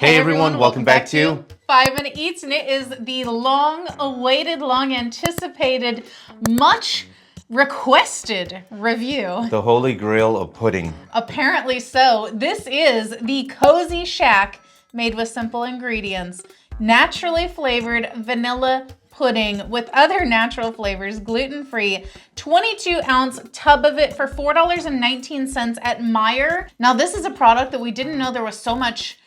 Hey everyone, welcome back to 5 Minute Eats, and it is the long-awaited, long-anticipated, much requested review. the Holy Grail of pudding. Apparently so. This is the Kozy Shack, made with simple ingredients, naturally flavored vanilla pudding with other natural flavors, gluten-free, 22-ounce tub of it for $4.19 at Meijer. Now this is a product that we didn't know there was so much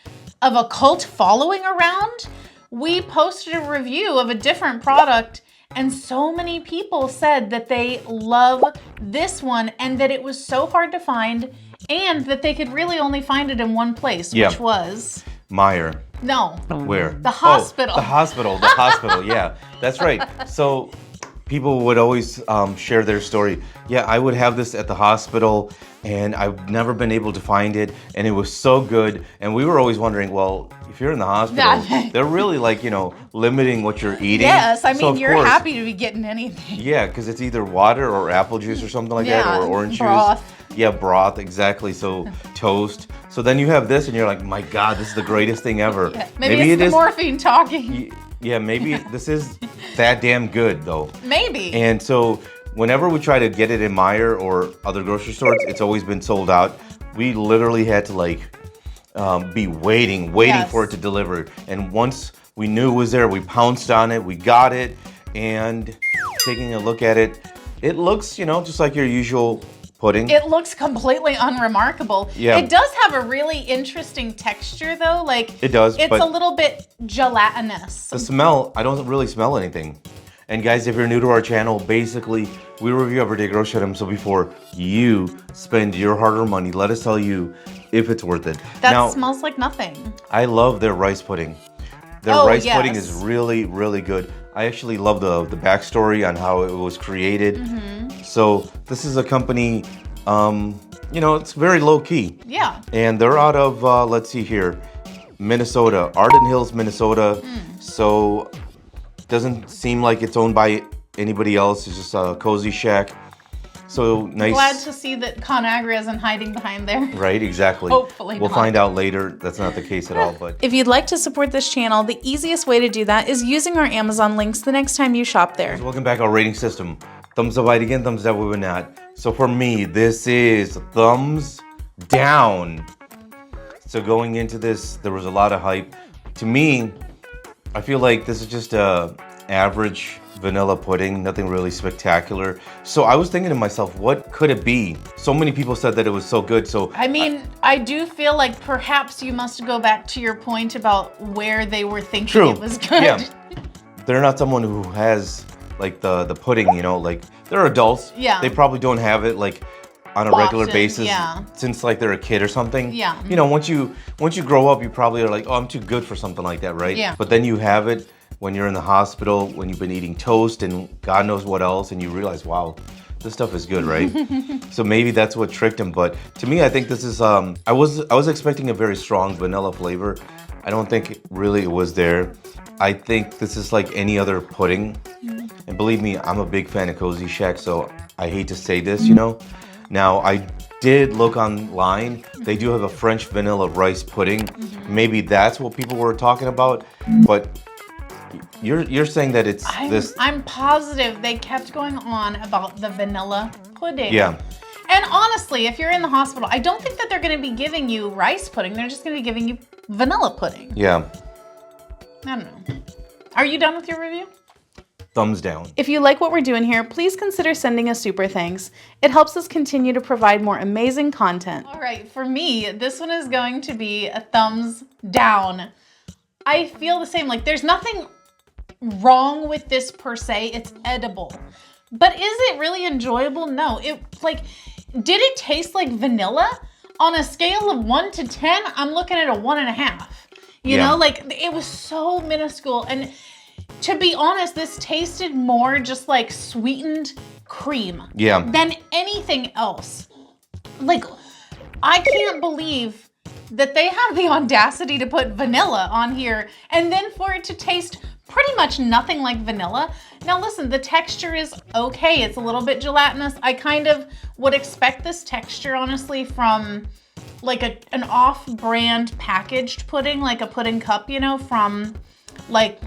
of a cult following around. We posted a review of a different product and so many people said that they love this one and that it was so hard to find and that they could really only find it in one place, which was... Meijer. No. Where? The hospital. Oh, the hospital, yeah. That's right. So people would always share their story. Yeah, I would have this at the hospital and I've never been able to find it and it was so good. And we were always wondering, well, if you're in the hospital, they're really like, limiting what you're eating. Yes, I mean, so you're happy to be getting anything. Yeah, because it's either water or apple juice or something like that, or orange broth. juice. Yeah, broth, exactly. So toast. So then you have this and you're like, my God, this is the greatest thing ever. Yeah. Maybe it's the morphine talking. Yeah, maybe this is that damn good though. Maybe. And so whenever we try to get it in Meijer or other grocery stores, it's always been sold out. We literally had to be waiting for it to deliver. And once we knew it was there, we pounced on it, we got it, and taking a look at it, it looks, just like your usual pudding. It looks completely unremarkable. Yeah. It does have a really interesting texture though. It does. It's a little bit gelatinous. The smell, I don't really smell anything. And guys, if you're new to our channel, basically we review everyday grocery items. So before you spend your hard-earned money, let us tell you if it's worth it. That smells like nothing. I love their rice pudding. Their rice pudding is really, really good. I actually love the backstory on how it was created. So this is a company, it's very low key. Yeah. And they're out of, let's see here, Minnesota, Arden Hills, Minnesota. So doesn't seem like it's owned by anybody else. It's just a Kozy Shack. So nice. Glad to see that ConAgra isn't hiding behind there. Right, exactly. Hopefully We'll not. find out later. That's not the case at all. But if you'd like to support this channel, the easiest way to do that is using our Amazon links the next time you shop there. welcome back. Our rating system. Thumbs up, again, thumbs down, we were not. So for me, this is thumbs down. So going into this, there was a lot of hype. To me, I feel like this is just a average vanilla pudding, nothing really spectacular. So I was thinking to myself, what could it be? So many people said that it was so good. So I mean, I do feel like perhaps you must go back to your point about where they were thinking it was good. Yeah. They're not someone who has like the pudding, they're adults. Yeah. They probably don't have it like on a regular basis since like they're a kid or something. Yeah. Once you grow up, you probably are like, oh, I'm too good for something like that, right? Yeah. But then you have it when you're in the hospital, when you've been eating toast and God knows what else, and you realize, wow, this stuff is good, right? So maybe that's what tricked him. But to me, I think this is, I was expecting a very strong vanilla flavor. I don't think really it was there. I think this is like any other pudding. And believe me, I'm a big fan of Kozy Shack, so I hate to say this, Now, I did look online. They do have a French vanilla rice pudding. Maybe that's what people were talking about, but you're saying that it's this. I'm positive they kept going on about the vanilla pudding. Yeah. And honestly, if you're in the hospital, I don't think that they're going to be giving you rice pudding. They're just going to be giving you vanilla pudding. Yeah. I don't know. Are you done with your review? Thumbs down. If you like what we're doing here, please consider sending us super thanks. It helps us continue to provide more amazing content. All right, for me, this one is going to be a thumbs down. I feel the same. Like, there's nothing wrong with this per se. It's edible. But is it really enjoyable? No. Did it taste like vanilla? On a scale of 1 to 10, I'm looking at a 1.5. You know, it was so minuscule. And to be honest, this tasted more just like sweetened cream than anything else. I can't believe that they have the audacity to put vanilla on here and then for it to taste pretty much nothing like vanilla. Now listen, the texture is okay. It's a little bit gelatinous. I kind of would expect this texture, honestly, from like an off-brand packaged pudding, like a pudding cup, you know, from like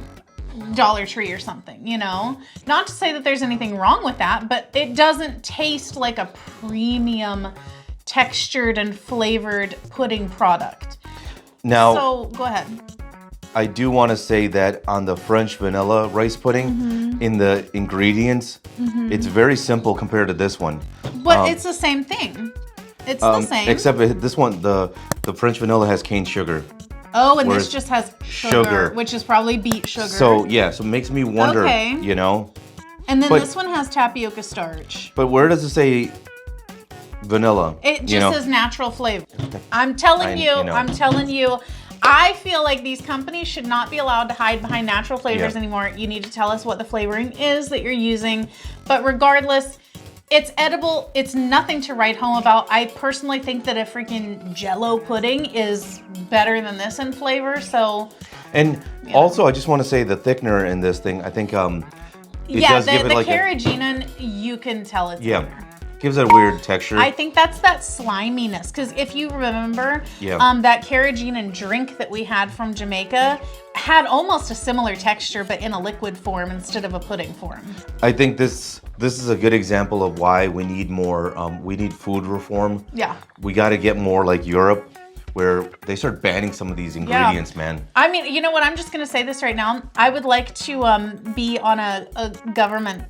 Dollar Tree or something, you know? Not to say that there's anything wrong with that, but it doesn't taste like a premium textured and flavored pudding product. Now, so go ahead. I do want to say that on the French vanilla rice pudding, in the ingredients, it's very simple compared to this one. But it's the same thing. It's the same. Except this one, the French vanilla has cane sugar. Oh, and this just has sugar, which is probably beet sugar. So, yeah, so it makes me wonder, you know? And then this one has tapioca starch. But where does it say vanilla? It just says natural flavor. I'm telling you, I feel like these companies should not be allowed to hide behind natural flavors anymore. You need to tell us what the flavoring is that you're using. But regardless, it's edible. It's nothing to write home about. I personally think that a freaking Jell-O pudding is better than this in flavor. So, and also, I just want to say the thickener in this thing, I think it does give it like carrageenan, you can tell it's thinner. Gives it a weird texture. I think that's that sliminess, because if you remember, that carrageenan drink that we had from Jamaica had almost a similar texture, but in a liquid form instead of a pudding form. I think this is a good example of why we need more, we need food reform. Yeah. We got to get more like Europe, where they start banning some of these ingredients, man. I mean, you know what? I'm just going to say this right now. I would like to be on a government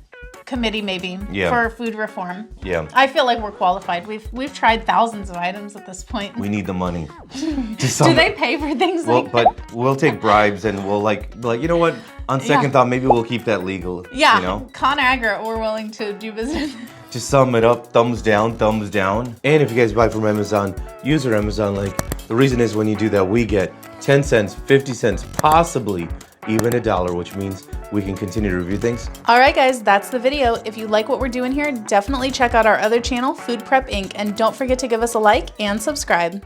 committee maybe for food reform. Yeah. I feel like we're qualified. We've tried thousands of items at this point. We need the money. Do they pay for things like that? But we'll take bribes and we'll like you know what? On second thought, maybe we'll keep that legal. Yeah. You know? ConAgra, we're willing to do business. To sum it up, thumbs down, thumbs down. And if you guys buy from Amazon, use our Amazon link. The reason is when you do that, we get 10 cents, 50 cents, possibly even $1, which means we can continue to review things. All right, guys, that's the video. If you like what we're doing here, definitely check out our other channel, Food Prep Inc. And don't forget to give us a like and subscribe.